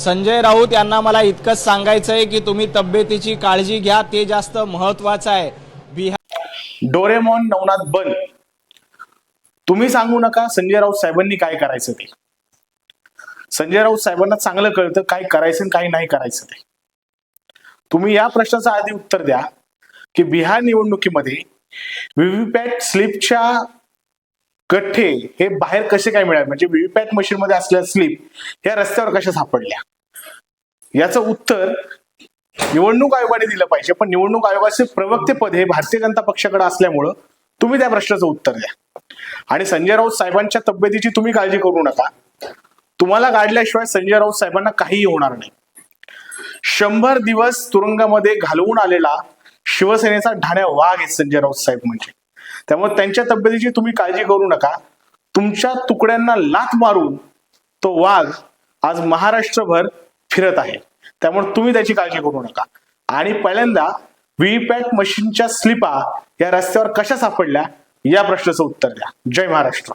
संजय राऊत यांना मला इतकंच सांगायचं आहे की तुम्ही तब्येतीची काळजी घ्या, ते जास्त महत्त्वाचं आहे. डोरेमॉन नवनाथ बन, तुम्ही सांगू नका संजय राऊत साहेबांनी काय करायचं ते. संजय राऊत साहेबांना चांगलं कळतं काय करायचं आणि काय नाही करायचं ते. तुम्ही या प्रश्नाचं आधी उत्तर द्या की बिहार निवडणुकीमध्ये व्हीव्हीपॅट स्लिपच्या गठ्ठे हे बाहेर कसे काय मिळाले, म्हणजे व्हीव्हीपॅट मशीन मध्ये असलेल्या स्लिप ह्या रस्त्यावर कशा सापडल्या, याचं उत्तर निवडणूक आयोगाने दिलं पाहिजे. पण निवडणूक आयोगाचे प्रवक्तेपद हे भारतीय जनता पक्षाकडे असल्यामुळं तुम्ही त्या प्रश्नाचं उत्तर द्या. आणि संजय राऊत साहेबांच्या तब्येतीची तुम्ही काळजी करू नका. तुम्हाला काढल्याशिवाय संजय राऊत साहेबांना काहीही होणार नाही. 100 दिवस तुरुंगामध्ये घालवून आलेला शिवसेनेचा ढाण्या वाघ आहे संजय राऊत साहेब म्हणजे. त्यामुळे त्यांच्या तब्येतीची तुम्ही काळजी करू नका. तुमच्या तुकड्यांना लाथ मारून तो वाघ आज महाराष्ट्रभर फिरत आहे. त्यामुळे तुम्ही त्याची काळजी करू नका. आणि पहिल्यांदा व्हीव्हीपॅट मशीनच्या स्लिपा या रस्त्यावर कशा सापडल्या या प्रश्नाचं उत्तर द्या. जय महाराष्ट्र.